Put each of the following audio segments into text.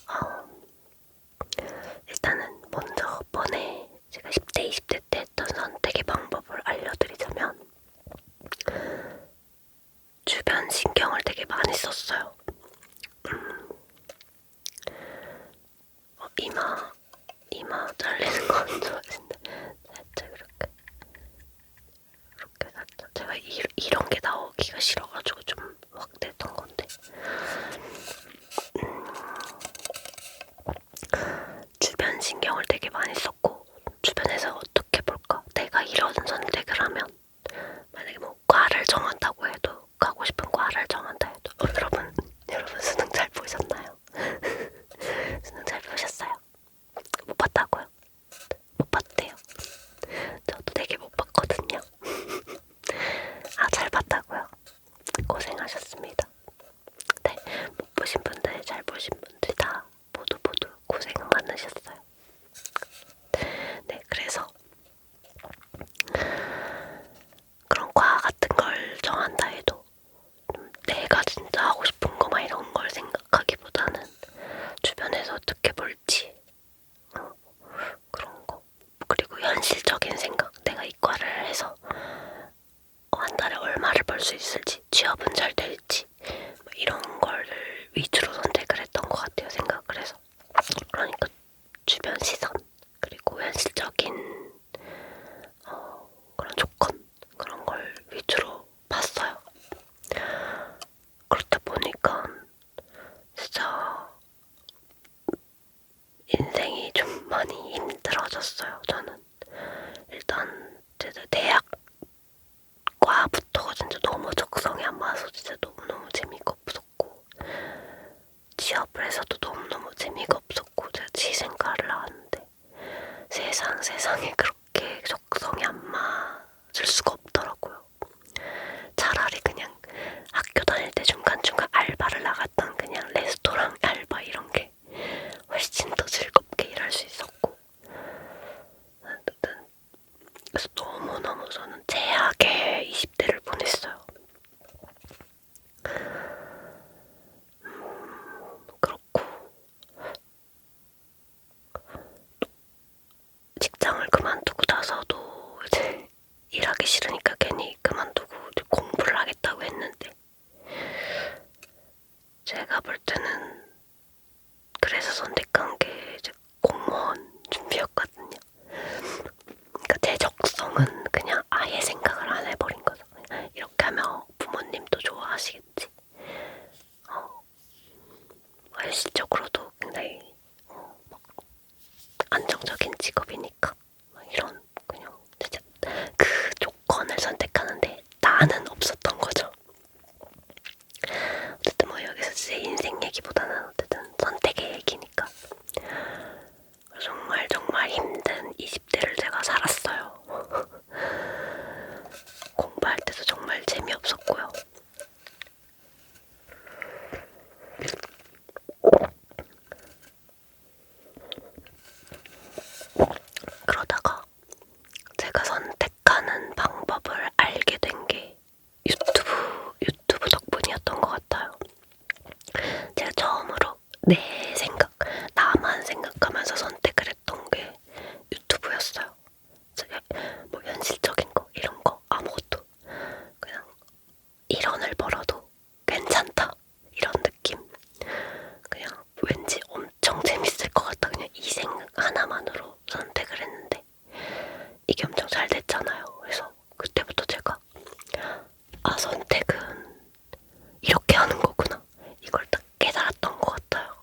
어, 일단은 먼저 번에 제가 10대, 20대 때 했던 선택의 방법을 알려드리자면 주변 신경을 되게 많이 썼어요. 이마 잘리는 거 안 좋아하신데 살짝 이렇게 살짝 제가 이런 게 나오기가 싫어가지고 좀 확대했던 건데 주변 신경을 되게 많이 썼고 주변에서 어떻게 볼까? 내가 이런 선택을 하면 만약에 뭐 과를 정한다고 해도 가고 싶은 과를 정한다 해도 여러분 수능 잘 보셨나요? 수능 잘 보셨어요? 못 봤다고요? 못 봤대요. 저도 되게 못 봤거든요. 아, 잘 봤다고요? 고생하셨습니다. 네, 못 보신 분들, 잘 보신 분들 다 모두 고생 많으셨어요. 네, 그래서 그런 과 같은 걸 정한다 해도 내가 진짜 하고 싶은 거 막 이런 걸 생각하기보다는 주변에서 어떻게 볼지 그런 거 그리고 현실적인 생각 내가 이과를 해서 한 달에 얼마를 벌 수 있을지 취업은 잘 될지 뭐 이런 거를 위주로 선택을 했던 것 같아요. 생각을 해서 그러니까 주변 시선 그리고 현실적인 그런 조건 그런 걸 위주로 봤어요. 그렇다 보니까 진짜 인생이 좀 많이 힘들어졌어요. 저는 일단 진짜 대학과부터가 진짜 너무 적성에 안 맞아서 진짜 너무너무 재미가 없었고 취업을 해서도 너무너무 재미가 없었고 제가 취생과를 나왔는데 세상에 그렇게 적성에 안 맞을 수가 없더라고요. 차라리 그냥 학교 다닐 때 중간중간 알바를 나갔던 그냥 레스토랑 알바 이런 게 훨씬 더 즐겁게 일할 수 있었고 그래서 너무너무 저는 최악의 20대를 보냈어요. 그렇고 직장을 그만두고 나서도 이제 일하기 싫으니까 괜히 그만두고 공부를 하겠다고 했는데 제가 볼 때는 그래서 선택한 게 이제 공무원 준비였거든요. 그러니까 제 적성은 그냥 아예 생각을 안 해버린 거죠. 이렇게 하면 부모님도 좋아하시겠지. 현실적으로도 굉장히 막 안정적인 직업이니까 이런 그냥 진짜 그 조건을 선택하는데 나는 없었던 거죠. 어쨌든 뭐 여기서 제 인생 얘기보다는 어쨌든 선택의 얘기니까 정말 힘든 20대를 제가 살았어요. 공부할 때도 정말 재미없었고요. 그러다가 제가 선택하는 방법을 알게 된 게 유튜브 덕분이었던 것 같아요. 제가 처음으로 내 생각, 나만 생각하면서 선택을 했던 게 유튜브였어요. 뭐 현실적인 거, 이런 거 아무것도 그냥 1원을 벌어도 괜찮다 이런 느낌. 그냥 왠지 엄청 재밌을 것 같다. 그냥 이 생각 하나만으로 선택을 했는데 이게 엄청 잘 됐잖아요. 그래서 그때부터 제가 선택은 이렇게 하는 거구나. 이걸 딱 깨달았던 것 같아요.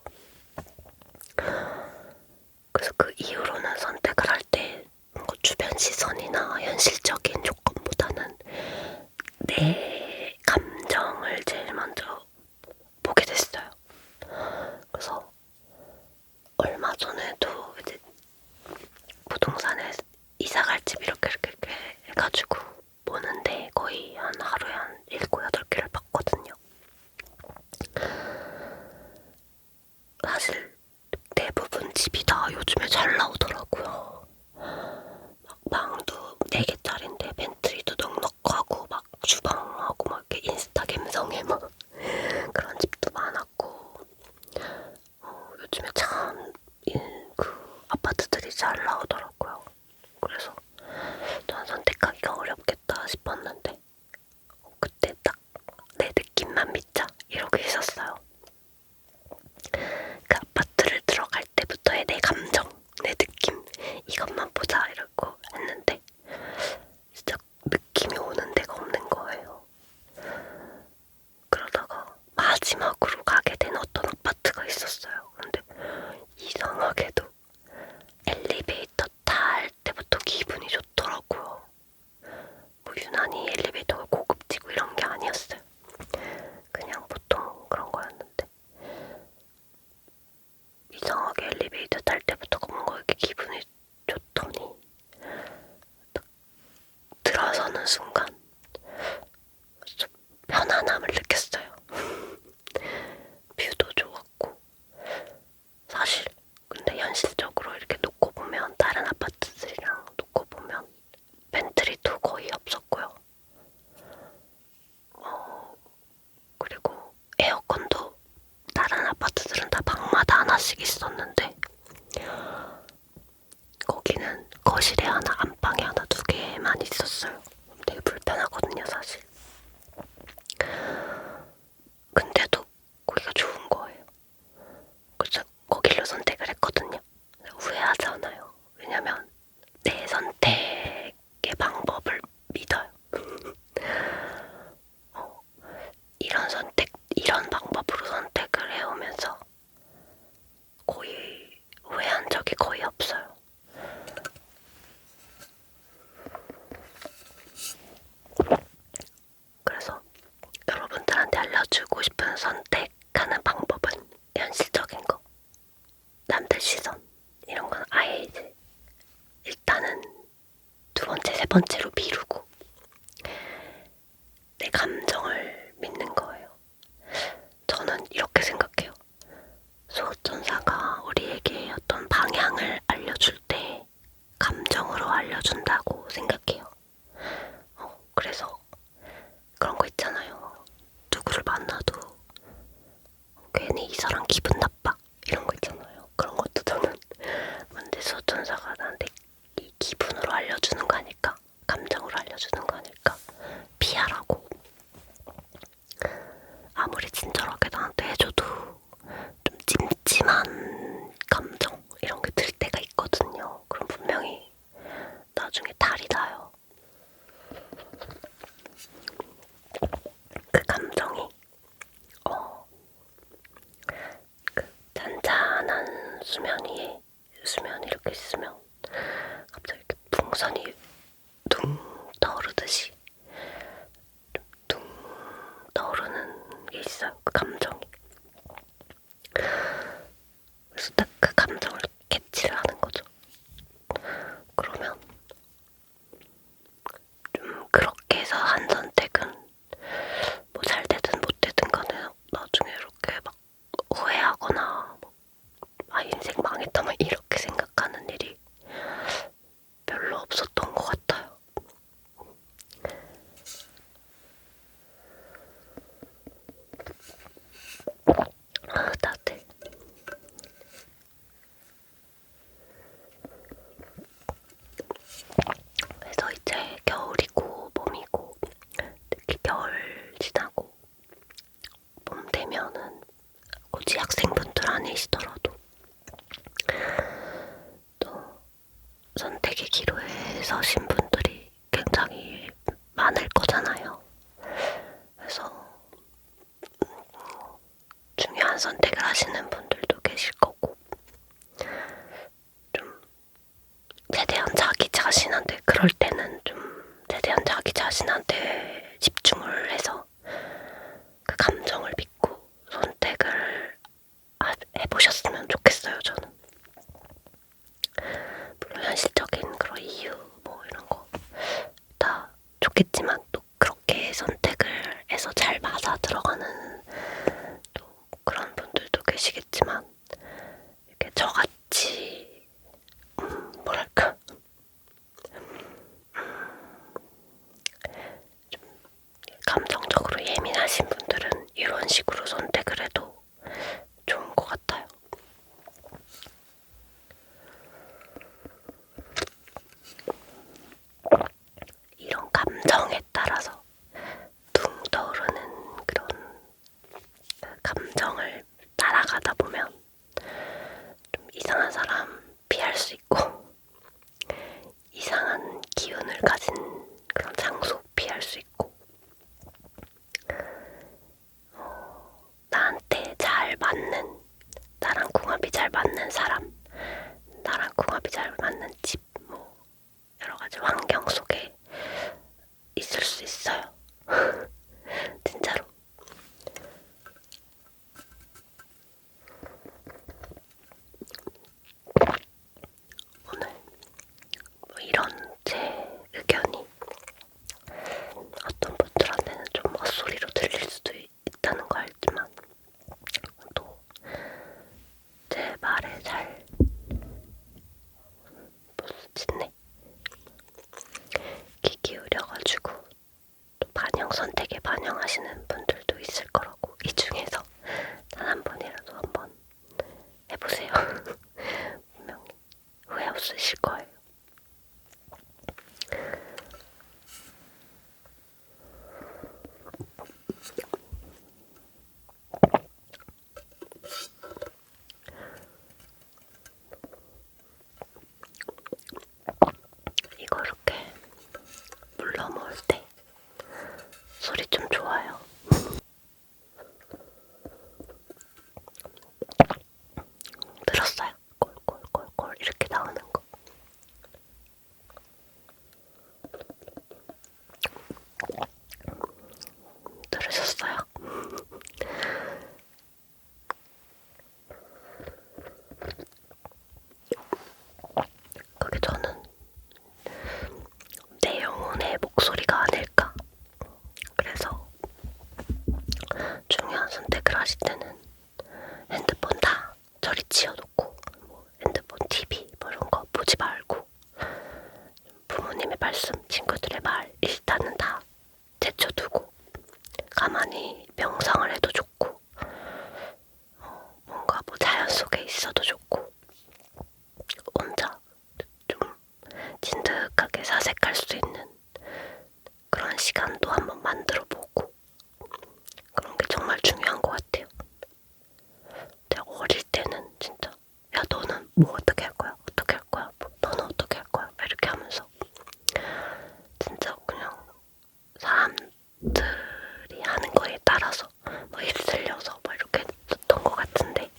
아파트들은 다 방마다 하나씩 있었는데 거기는 거실에 하나, 안방에 하나, 2개만 있었어요. 되게 불편하거든요, 사실. 근데도 거기가 좋은 거예요. 그래서 거길로 선택을 했거든요. 후회하지 않아요. 왜냐면 내 선택의 방법을 믿어요. 이런 방법으로 선택을 해오면서 거의 후회한 적이 거의 없어요. 그래서 여러분들한테 알려주고 싶은 선택하는 방법은 현실적인 거, 남들 시선 이런 건 아예 이제 일단은 2번째, 3번째로 미루고 내 감정을 믿는 거예요. 저는 이렇게 생각해요. 수호천사가 우리에게 어떤 방향을 알려줄 때 감정으로 알려준다고 생각해요. 그래서 그런 거 있잖아요. 누구를 만나도 괜히 이 사람 기분 나빠 이런 거 있잖아요. 그런 것도 저는 근데 수호천사가 나한테 이 기분으로 알려주는 거 아닐까? 감정으로 알려주는 거 아닐까? 피하라고. 아무리 친절하게 나한테 해줘도 좀 찜찜한 감정 이런 게 들 때가 있거든요. 그럼 분명히 나중에 탈이 나요. 그 감정이 그 잔잔한 수면 위에 수면이 이렇게 있으면 갑자기 이렇게 풍선이 둥 떠오르듯이 둥 떠오르는 게 있어요. 그 감정이. 그래서 딱 그 감정을 캐치를 하는 거죠. 그러면 좀 그렇게 해서 한 선택은 뭐 잘 되든 못 되든 간에 나중에 이렇게 막 후회하거나 아 인생 망했다 막 이렇게 생각하는 일이 별로 없었던 것 같아요. 아 다들 그래서 이제 겨울이고 봄이고 특히 겨울 지나고 봄 되면은 굳이 학생분들 아니시더라도 또 선택의 기로에 서신 분들이 굉장히 많을 거잖아요. 그래서 중요한 선택을 하시는 분들도 계실 거고 좀 최대한 자기 자신한테 그럴 때는 좀 최대한 자기 자신한테 집중을 해서 그 감정을 믿고 선택을 해보셨으면 좋겠어요. 저는 물론 현실적인 그런 이유 뭐 이런 거 다 좋겠지만 또 그렇게 선택을 해서 잘 맞아 들어가는 또 그런 분들도 계시겠지만 이렇게 저같이 뭐랄까 좀 감정적으로 예민하신 분들은 이런 식으로 선택을 해도 좋은 것 같아요. 이런 감정에 따라서 둥 떠오르는 그런 감정을 따라가다 보면 좀 이상한 사람 피할 수 있고 이상한 기운을 가진 그런 장소 피할 수 있고 나한테 잘 맞는 나랑 궁합이 잘 맞는 사람 나랑 궁합이 잘 맞는 집 뭐 여러가지 환경 속에 있을 수 있어요. 진짜로. 오늘 뭐 이런 제 의견이 어떤 분들한테는 좀 헛소리로 들릴 수도 있다는 거 알지만 또 제 말에 잘 무슨 짓네 귀 기울여가지고 또 반영 선택 말씀, 친구들의 말 일단은 다 제쳐두고 가만히 명상을 해도 좋고 뭔가 뭐 자연 속에 있어도 좋고 혼자 좀 진득하게 사색할 수 있는 그런 시간도 한번 만들어보고 그런 게 정말 중요한 것 같아요. 제가 어릴 때는 진짜 야 너는 뭐 어떻게 할 거야? 어떻게 할 거야? 뭐, 너는 어떻게 할 거야? 이렇게 하면서 진짜 그냥 사람들이 하는 거에 따라서 막 휩쓸려서 막 이렇게 했던 것 같은데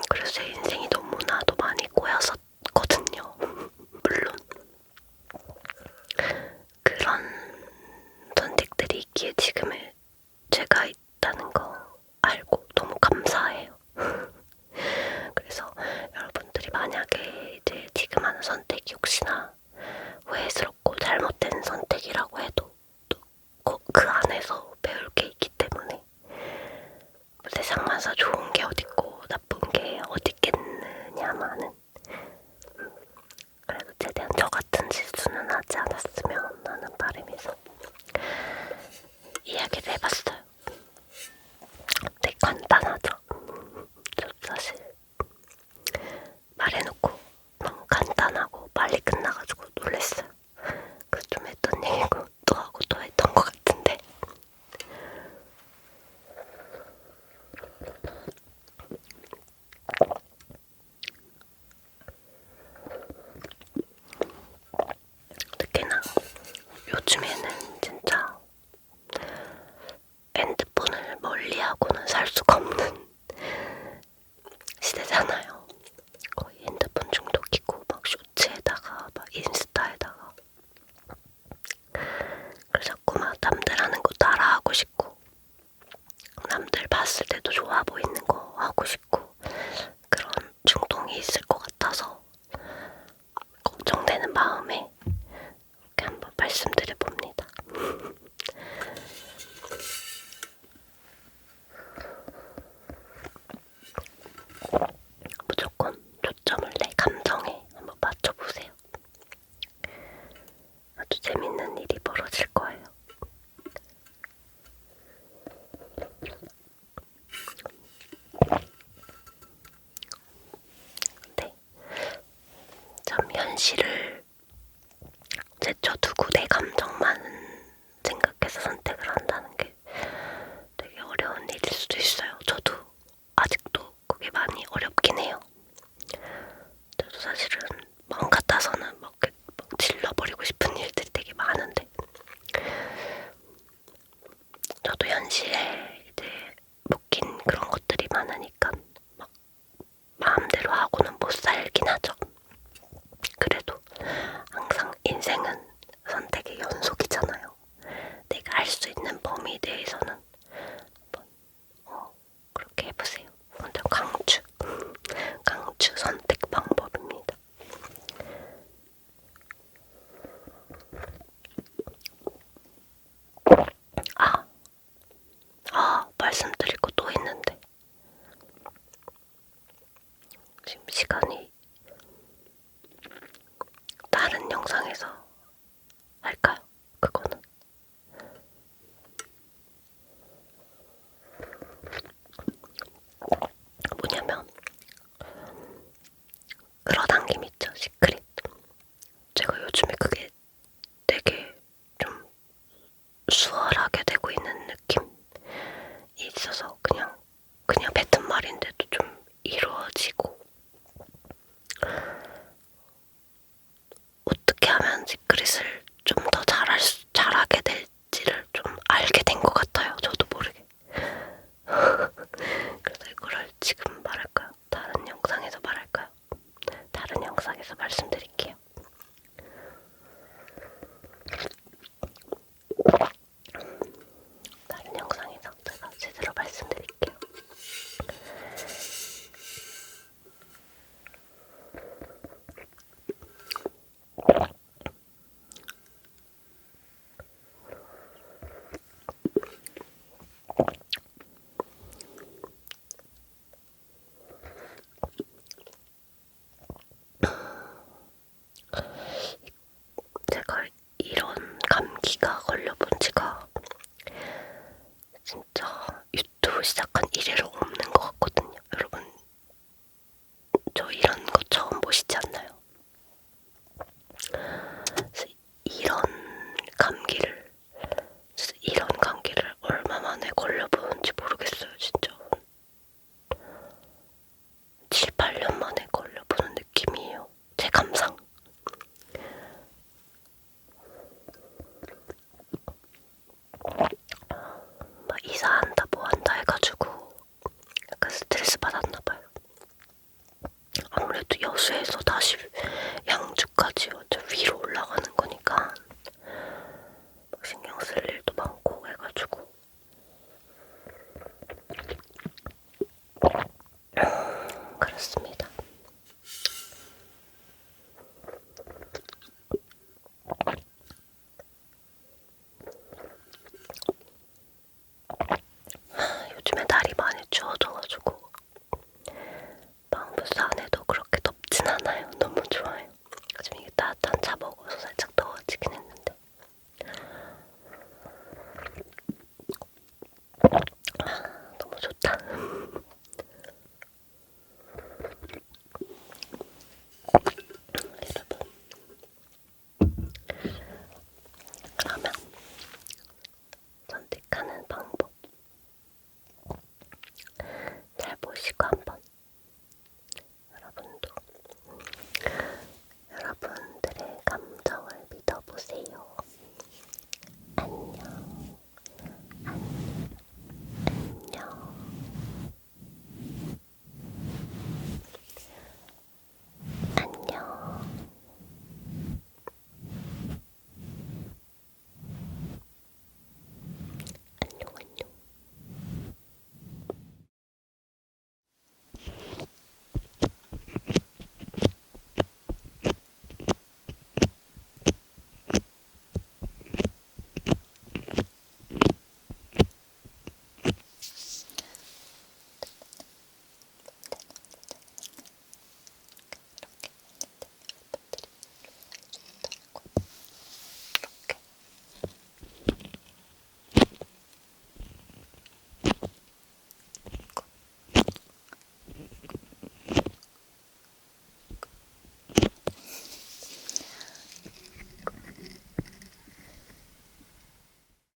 그래서 제 인생이 너무나도 많이 꼬였었거든요. 물론 그런 선택들이 있기에 지금의 제가 있다는 거 알고 너무 감사해요. 그래서 여러분들이 만약에 이제 지금 하는 선택이 혹시나 후회스럽고 잘못된 선택이라고 해도 또 그 안에서 배울 게 있기 때문에 세상만사 좋은 게 어딨고 나쁜 게 어딨겠느냐마는 그래도 최대한 저 같은 실수는 하지 않았으면 하는 바람에서 이야기를 해봤어요. 되게 간단하죠? 저 사실 말해놓고 너무 간단하고 빨리 끝나가지고 놀랬어요. 그래서 좀 했던 얘기고 또 하고 또 했던 것 같은데 특히나 요즘에는 진짜 핸드폰을 멀리하고는 살 수가 없는 시대잖아요. 거의 핸드폰 중독이고 막 쇼츠에다가 막 인스타에다가 그래서 자꾸 막 남들 하는 거 따라하고 싶고 남들 봤을 때도 좋아 보이는 거 하고 싶고 그런 충동이 있을 것 같아서 걱정되는 마음에 이렇게 한번 말씀드려봅니다. 무조건 초점을 내 감정에 한번 맞춰보세요. 아주 재밌는 일이 벌어질 거예요. 네, 참 현실을 제쳐두고 내 감정만 생각해서 선택을 한다는 게 되게 어려운 일일 수도 있어요. 저도 아직도 그게 많이 어렵긴 해요. 저도 사실은 마음 같아서는 막 질러버리고 싶은 일들이 되게 많은데 저도 현실에 이제 묶인 그런 것들이 많으니까 막 마음대로 하고는 못 살긴 하죠. 그래도 항상 인생은 선택의 연속이잖아요. 내가 할 수 교수에서